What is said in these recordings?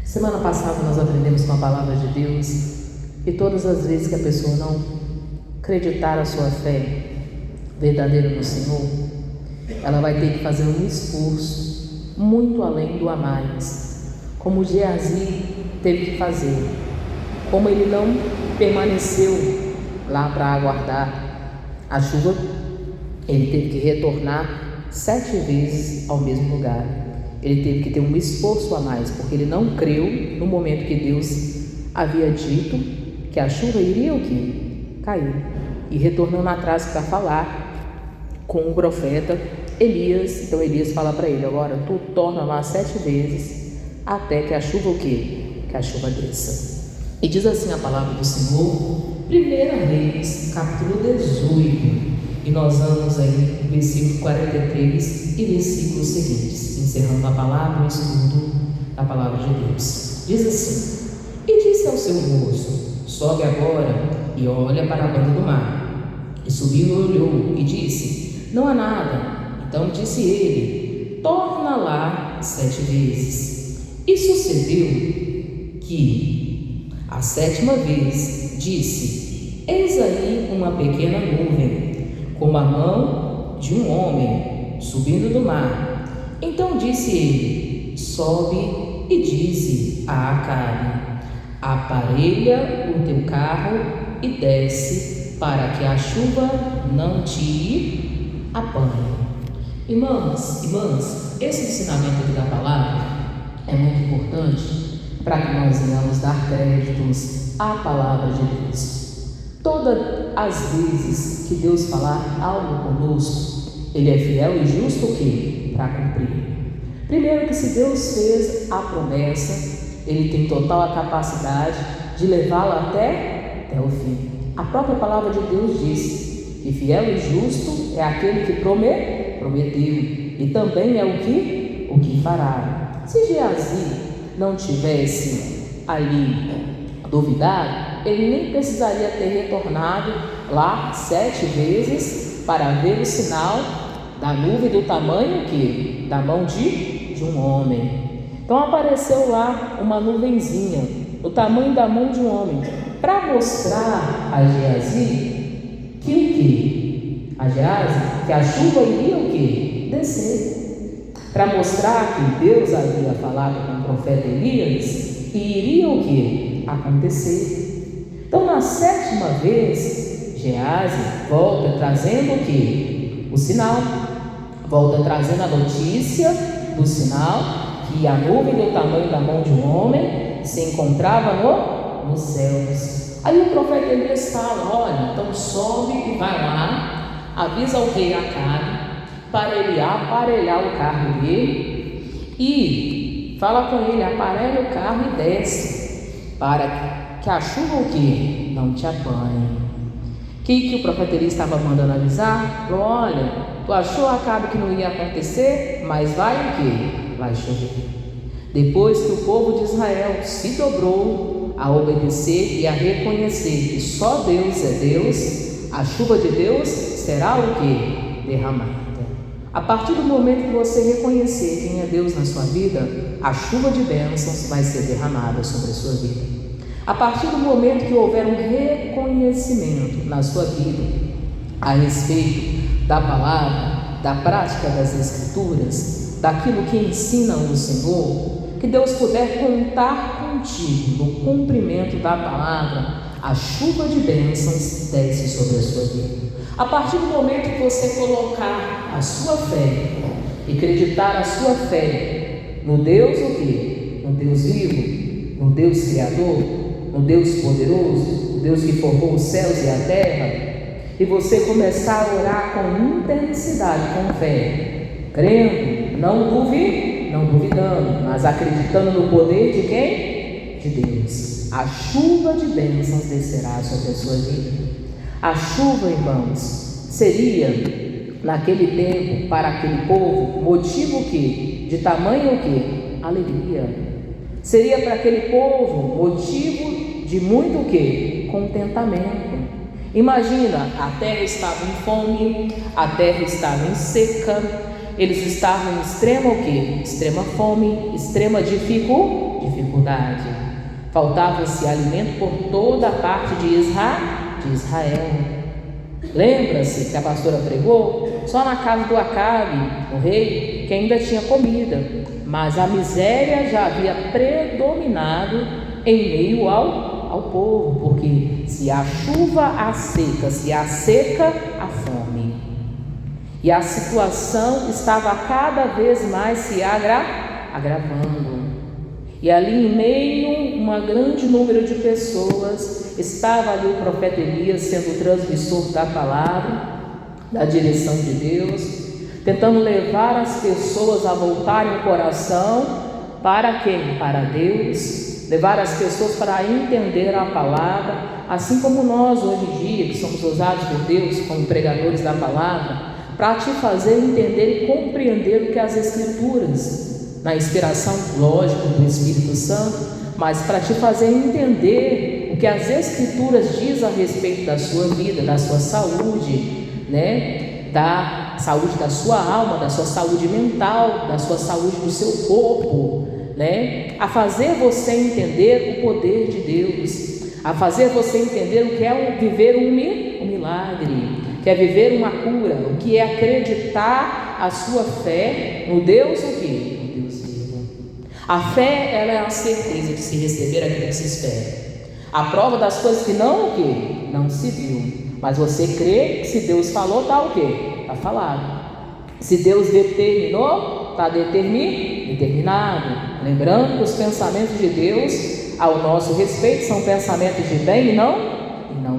Semana passada nós aprendemos com a palavra de Deus que todas as vezes que a pessoa não acreditar a sua fé verdadeira no Senhor, ela vai ter que fazer um esforço muito além do a mais, como Geazi teve que fazer. Como ele não permaneceu lá para aguardar a chuva, ele teve que retornar 7 vezes ao mesmo lugar. Ele teve que ter um esforço a mais, porque ele não creu no momento que Deus havia dito que a chuva iria o quê? Cair. E retornando atrás para falar com o profeta Elias. Então Elias fala para ele: agora tu torna lá 7 vezes até que a chuva o quê? Que a chuva desça. E diz assim a palavra do Senhor, 1 Reis, capítulo 18, e nós vamos aí no versículo 43 e versículos seguintes, encerrando a palavra, o estudo da palavra de Deus. Diz assim: e disse ao seu moço: sobe agora e olha para a banda do mar. E subiu e olhou e disse: não há nada. Então disse ele: torna lá 7 vezes. E sucedeu que a 7ª vez disse: eis aí uma pequena nuvem, como a mão de um homem, subindo do mar. Então disse ele: sobe e dize a Acabe: aparelha o teu carro e desce, para que a chuva não te apanhe. Irmãs, esse ensinamento aqui da palavra é muito importante para que nós venhamos dar créditos à palavra de Deus. Todas as vezes que Deus falar algo conosco, Ele é fiel e justo o quê? Para cumprir. Primeiro, que se Deus fez a promessa, Ele tem total a capacidade de levá-la até o fim. A própria palavra de Deus diz que fiel e justo é aquele que prometeu, e também é o que fará. Se Geazi não tivesse ali duvidado, ele nem precisaria ter retornado lá 7 vezes para ver o sinal da nuvem do tamanho que? Da mão de um homem. Então apareceu lá uma nuvenzinha, o tamanho da mão de um homem, para mostrar a Geazi que o quê? A Geazi, que a chuva iria o quê? Descer. Para mostrar que Deus havia falado com o profeta Elias e iria o que? Acontecer. Então, na 7ª vez, Geazi volta trazendo o que? O sinal. Volta trazendo a notícia do sinal que a nuvem do tamanho da mão de um homem se encontrava nos céus. Aí o profeta Elias fala: olha, então sobe e vai lá, avisa o rei Acabe para ele aparelhar o carro dele e fala com ele: aparelha o carro e desce, para que a chuva o quê? Não te apanhe. O que o profeta Elias estava mandando avisar? Falou: olha, tu achou Acabe que não ia acontecer, mas vai o quê? Vai chover. Depois que o povo de Israel se dobrou a obedecer e a reconhecer que só Deus é Deus, a chuva de Deus será o quê? Derramada. A partir do momento que você reconhecer quem é Deus na sua vida, a chuva de bênçãos vai ser derramada sobre a sua vida. A partir do momento que houver um reconhecimento na sua vida a respeito da palavra, da prática das Escrituras, daquilo que ensina o Senhor, que Deus puder contar contigo no cumprimento da palavra, a chuva de bênçãos desce sobre a sua vida. A partir do momento que você colocar a sua fé e acreditar a sua fé no Deus o quê? No Deus vivo, no Deus Criador, no Deus poderoso, no Deus que formou os céus e a terra, e você começar a orar com intensidade, com fé, crendo, não duvidando, mas acreditando no poder de quem? De Deus. A chuva de bênçãos descerá sobre a sua vida. A chuva, irmãos, seria naquele tempo, para aquele povo, motivo o quê? De tamanho o quê? Alegria. Seria para aquele povo motivo de muito o quê? Contentamento. Imagina, a terra estava em fome, a terra estava em seca, eles estavam em extrema o quê? Extrema fome, extrema dificuldade. Faltava-se alimento por toda a parte de Israel. Lembra-se que a pastora pregou? Só na casa do Acabe, o rei, que ainda tinha comida, mas a miséria já havia predominado em meio ao povo, porque se há chuva, há seca, se há seca, há fome. E a situação estava cada vez mais se agravando. E ali em meio, um grande número de pessoas, estava ali o profeta Elias sendo o transmissor da palavra, da direção de Deus, tentando levar as pessoas a voltarem o coração para quem? Para Deus, levar as pessoas para entender a palavra, assim como nós hoje em dia, que somos usados por Deus como pregadores da palavra, para te fazer entender e compreender o que as Escrituras, na inspiração, lógico, do Espírito Santo, mas para te fazer entender o que as Escrituras diz a respeito da sua vida, da sua saúde, da saúde da sua alma, da sua saúde mental, da sua saúde do seu corpo, a fazer você entender o poder de Deus, a fazer você entender o que é viver um milagre, que é viver uma cura, o que é acreditar a sua fé no Deus o quê? No Deus vivo. A fé, ela é a certeza de se receber aquilo que se espera, a prova das coisas que não o quê? Não se viu. Mas você crê que se Deus falou, está o quê? Está falado. Se Deus determinou, está determinado. Lembrando que os pensamentos de Deus ao nosso respeito são pensamentos de bem e não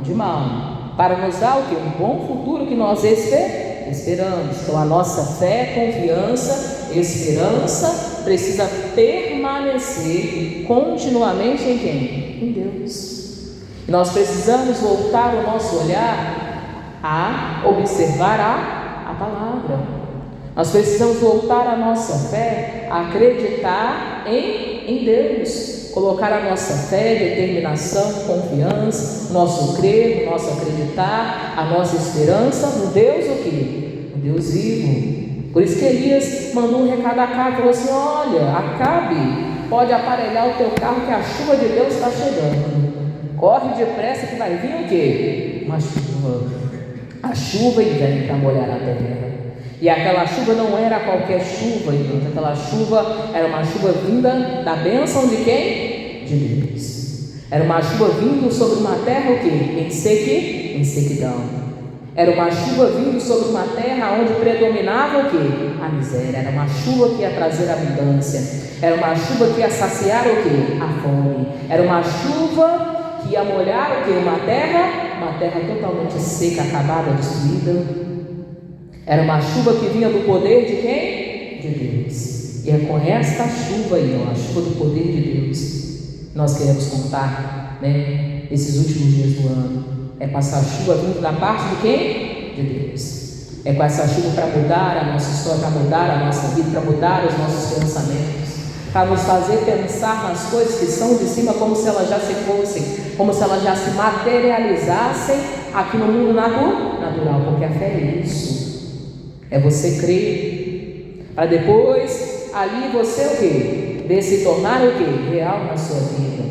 de mal, para nos dar o quê? Um bom futuro que nós esperamos. Então a nossa fé, confiança, esperança precisa permanecer continuamente em quem? Em Deus. Nós precisamos voltar o nosso olhar a observar a palavra. Nós precisamos voltar a nossa fé a acreditar em Deus, colocar a nossa fé, determinação, confiança, nosso crer, nosso acreditar, a nossa esperança no Deus o quê? No Deus vivo. Por isso que Elias mandou um recado a Acabe, falou assim: olha, Acabe, pode aparelhar o teu carro que a chuva de Deus está chegando. Corre depressa que vai vir o quê? Uma chuva. A chuva vem para molhar a terra. E aquela chuva não era qualquer chuva, irmãos. Aquela chuva era uma chuva vinda da bênção de quem? De Deus. Era uma chuva vindo sobre uma terra o quê? Em sequidão. Era uma chuva vindo sobre uma terra onde predominava o quê? A miséria. Era uma chuva que ia trazer abundância. Era uma chuva que ia saciar o quê? A fome. Era uma chuva que ia molhar o que? Uma terra totalmente seca, acabada, destruída. Era uma chuva que vinha do poder de quem? De Deus. E é com esta chuva aí, a chuva do poder de Deus, nós queremos contar, esses últimos dias do ano. É com essa chuva vindo da parte de quem? De Deus. É com essa chuva para mudar a nossa história, para mudar a nossa vida, para mudar os nossos pensamentos, para nos fazer pensar nas coisas que são de cima, como se elas já se fossem, como se elas já se materializassem aqui no mundo natural, porque a fé é isso, é você crer, para depois ali você o quê? Ver se tornar o quê? Real na sua vida,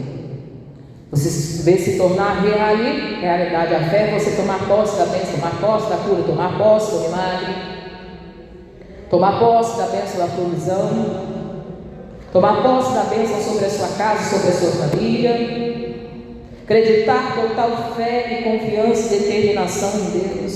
você ver se tornar realidade. A fé é você tomar posse da bênção, tomar posse da cura, tomar posse do milagre, tomar posse da bênção da provisão, tomar posse da bênção sobre a sua casa, sobre a sua família, acreditar, total fé e confiança e determinação em Deus,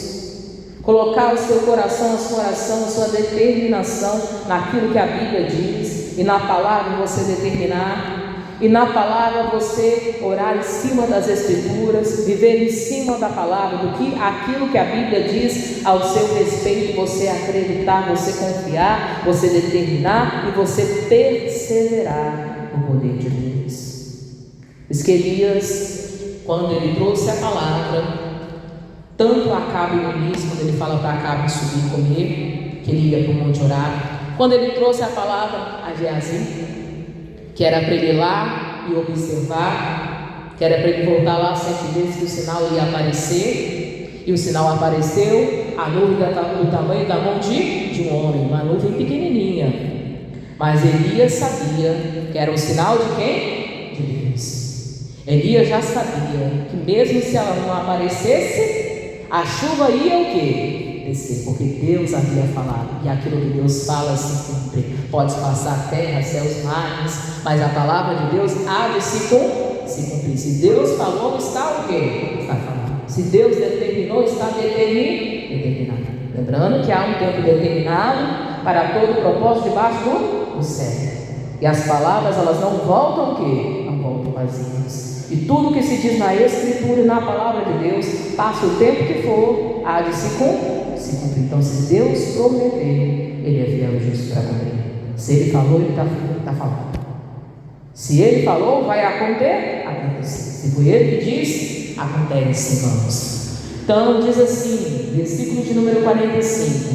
colocar o seu coração, a sua oração, a sua determinação naquilo que a Bíblia diz, e na palavra você determinar, e na palavra você orar em cima das Escrituras, viver em cima da palavra, do que aquilo que a Bíblia diz ao seu respeito, você acreditar, você confiar, você determinar e você perseverar no poder de Deus. Diz que Elias, quando ele trouxe a palavra, tanto Acabe no início, quando ele fala para Acabe subir e comer, que ele ia para o monte orar, quando ele trouxe a palavra a Geazi, que era para ele ir lá e observar, que era para ele voltar lá 7 vezes que o sinal ia aparecer, e o sinal apareceu, A nuvem do tamanho da mão de um homem, uma nuvem pequenininha. Mas Elias sabia que era um sinal de quem? De Deus. Elias já sabia que mesmo se ela não aparecesse, a chuva ia o quê? Descer, porque Deus havia falado. E aquilo que Deus fala se cumpre. Pode passar terra, céus, mares, mas a palavra de Deus há de se cumprir. Se Deus falou, está o quê? Está falando. Se Deus determinou, está determinado. Lembrando que há um tempo determinado para todo o propósito debaixo do céu. E as palavras, elas não voltam o quê? Não voltam vazias. E tudo que se diz na Escritura e na palavra de Deus, passa o tempo que for, há de se cumprir. Então, se Deus prometeu, Ele é fiel e justo para cumprir. Se Ele falou, Ele está falando. Se Ele falou, vai acontecer. Se foi Ele que disse, acontece, irmãos. Então, diz assim, versículo de número 45: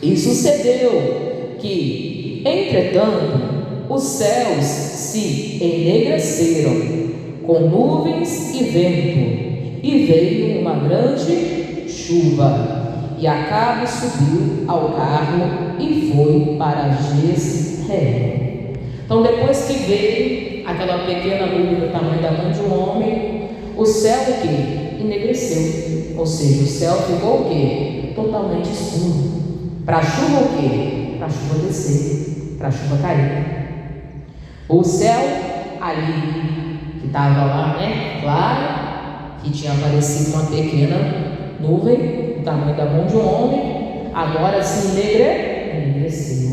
E sucedeu que, entretanto, os céus se enegreceram com nuvens e vento, e veio uma grande chuva, e Acabe subiu ao carro e foi para Jezreel. Então, depois que veio aquela pequena nuvem do tamanho da mão de um homem, o céu o quê? Enegreceu. Ou seja, o céu ficou o quê? Totalmente escuro. Para a chuva o quê? Para a chuva descer, para a chuva cair. O céu ali, que estava lá, claro, que tinha aparecido uma pequena nuvem do tamanho da mão de um homem, agora se enegreceu.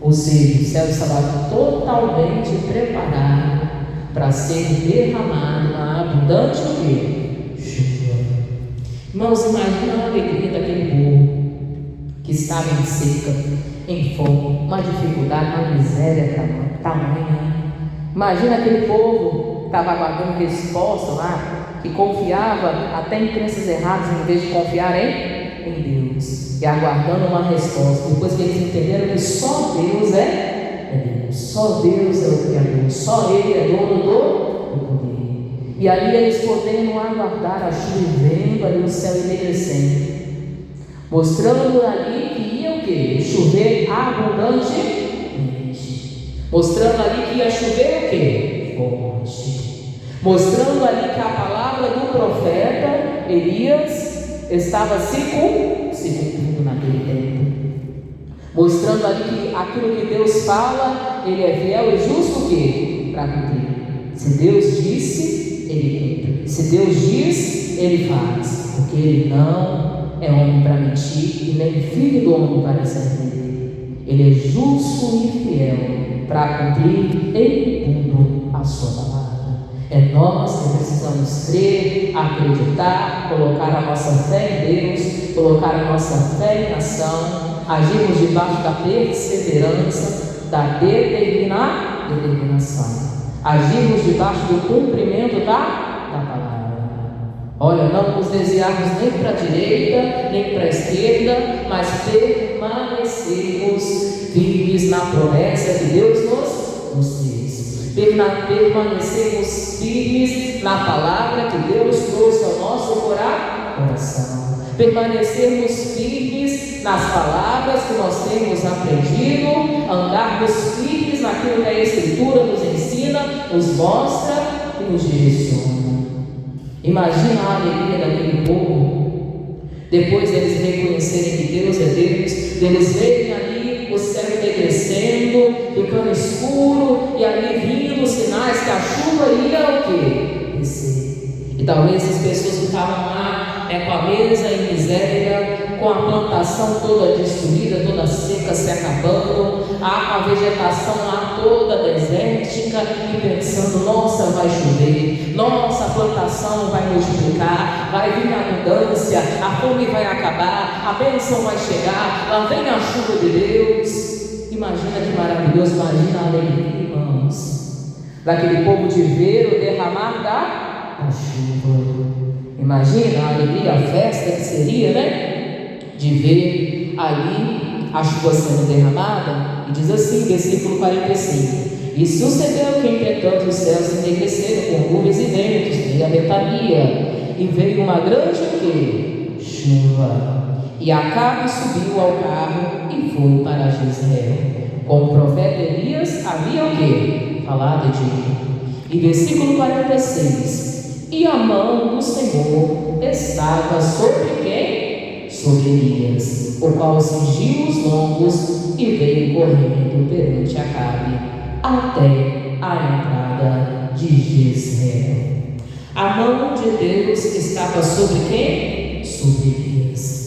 Ou seja, o céu estava totalmente preparado para ser derramado uma abundante chuva. Irmãos, imagina a alegria daquele povo que estava em seca, em fome, uma dificuldade, uma miséria tamanha. Imagina aquele povo que estava aguardando resposta lá, que confiava até em crenças erradas em vez de confiar em Deus, e aguardando uma resposta. Depois que eles entenderam que só Deus é Deus, só Deus é o Criador, só Ele é dono do poder. E ali eles podendo aguardar a chuva vendo ali o céu enegrecendo, mostrando ali que ia o quê? Chover abundantemente, mostrando ali que ia chover o quê? Forte, mostrando ali que a palavra do profeta Elias estava se cumprindo naquele tempo, mostrando ali que aquilo que Deus fala, Ele é fiel e justo o quê? Para cumprir. Se Deus disse, Ele cumpre. Se Deus diz, Ele faz, porque Ele não é homem para mentir e nem filho do homem para se arrepender. Ele é justo e fiel para cumprir em tudo a sua palavra. É nós que precisamos crer, acreditar, colocar a nossa fé em Deus, colocar a nossa fé em ação, agirmos debaixo da perseverança, da determinação, agirmos debaixo do cumprimento da palavra. Olha, não nos desviarmos nem para a direita, nem para a esquerda, mas permanecermos firmes na promessa que Deus nos fez. Permanecermos firmes na palavra que Deus trouxe ao nosso coração. Permanecermos firmes nas palavras que nós temos aprendido, andarmos firmes naquilo que a Escritura nos ensina, nos mostra e nos direciona. Imagina a alegria daquele povo, depois deles reconhecerem que Deus é Deus, deles verem ali o céu enegrecendo, ficando escuro, e ali vindo os sinais que a chuva ia o quê? Descer. E talvez as pessoas que estavam lá com a mesa em miséria, com a plantação toda destruída, toda seca, se acabando, a vegetação lá toda desértica, e pensando, nossa, vai chover, nossa, a plantação vai multiplicar, vai vir a abundância, a fome vai acabar, a bênção vai chegar, lá vem a chuva de Deus. Imagina que maravilhoso, imagina a alegria, irmãos, daquele povo de ver o derramar da chuva. Imagina a alegria, a festa que seria, de ver ali a chuva sendo derramada. E diz assim, versículo 45: E sucedeu que entretanto os céus se enegreceram com nuvens e ventos, e a ventania, e veio uma grande chuva, E Acabe subiu ao carro e foi para Jezreel. Com o profeta Elias havia o quê? Falado de ele. E versículo 46. E a mão do Senhor estava sobre quem? Sobre Elias, o qual cingiu os lombos e veio correndo perante Acabe até a entrada de Jezreel. A mão de Deus estava sobre quem? Sobre Elias.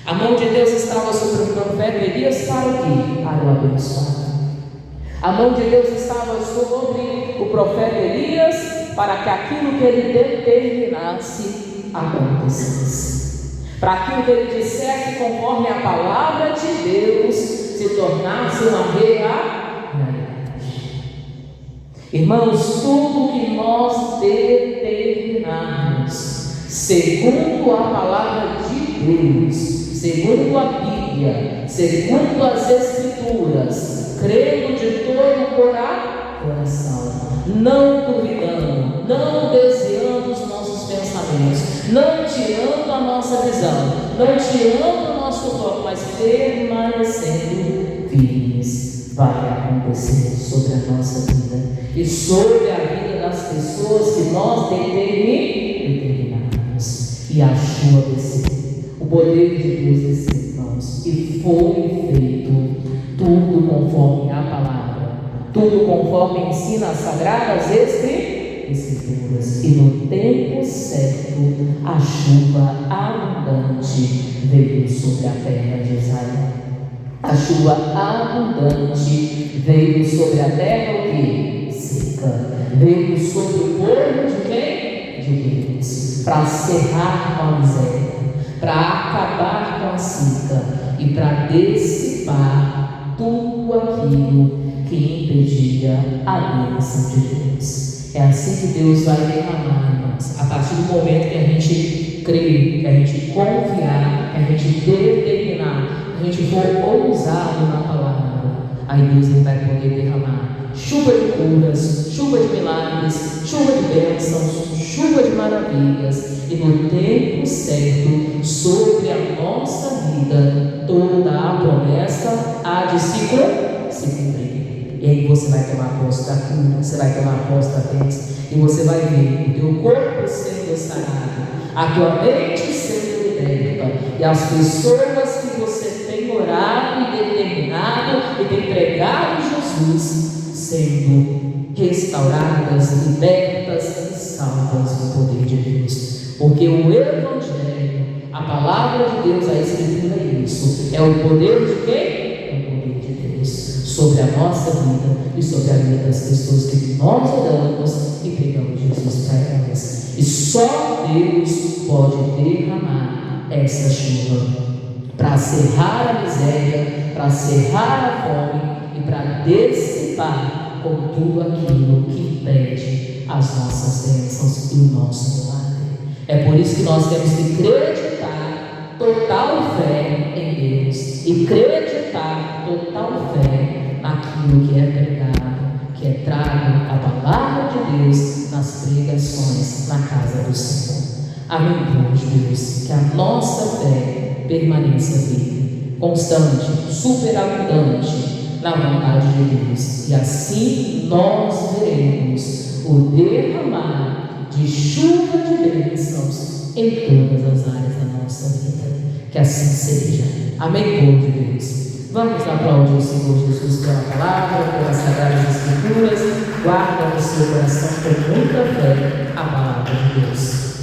A mão de Deus estava sobre o profeta Elias para o quê? Para o abençoar. A mão de Deus estava sobre o profeta Elias para que aquilo que ele determinasse acontecesse. Para aquilo que ele dissesse conforme a palavra de Deus se tornasse uma realidade. Irmãos, tudo que nós determinarmos segundo a palavra de Deus, segundo a Bíblia, segundo as Escrituras, crendo de todo o coração, não duvidando, não desviando os nossos pensamentos, não tirando a nossa visão, não tirando o nosso foco, mas permanecendo firmes, vai acontecer sobre a nossa vida e sobre a vida das pessoas que nós determinamos. E a chuva desceu, o poder de Deus desceu, irmãos, e foi feito tudo conforme a palavra, tudo conforme ensina as sagradas Escrituras. E no tempo certo, a chuva abundante veio sobre a terra de Israel. A chuva abundante veio sobre a terra o quê? Seca. Veio sobre o povo de quem? De Deus. Para cerrar com a miséria, para acabar com a seca e para dissipar tudo aquilo que impedia a bênção de Deus. É assim que Deus vai derramar, irmãos. A partir do momento que a gente crer, que a gente confiar, que a gente determinar, a gente for ousado na palavra, aí Deus vai poder derramar chuva de curas, chuva de milagres, chuva de bênçãos, chuva de maravilhas, e no tempo certo, sobre a nossa vida, toda a promessa há de se cumprir. E aí você vai tomar posse da cura, você vai tomar posse da bênção, e você vai ver o teu corpo sendo sarado, a tua mente sendo liberta, e as pessoas que você tem orado e determinado e tem pregado Jesus sendo restauradas, libertas e salvas no poder de Deus. Porque o Evangelho, a palavra de Deus, a Escritura é isso, é o poder de quem? Sobre a nossa vida e sobre a vida das pessoas que nós oramos e pregamos Jesus para elas. E só Deus pode derramar essa chuva para cerrar a miséria, para cerrar a fome e para dissipar com tudo aquilo que impede as nossas bênçãos e o nosso milagre. É por isso que nós temos que acreditar total fé em Deus e acreditar total fé naquilo que é pregado, que é trago a palavra de Deus nas pregações na casa do Senhor. Amém, povo de Deus, que a nossa fé permaneça firme, constante, superabundante na vontade de Deus, e assim nós veremos o derramar de chuva de bênçãos em todas as áreas da nossa vida. Que assim seja. Amém, povo de Deus. Vamos aplaudir o Senhor Jesus pela palavra, pelas sagradas Escrituras. Guarda no seu coração com muita fé a palavra de Deus.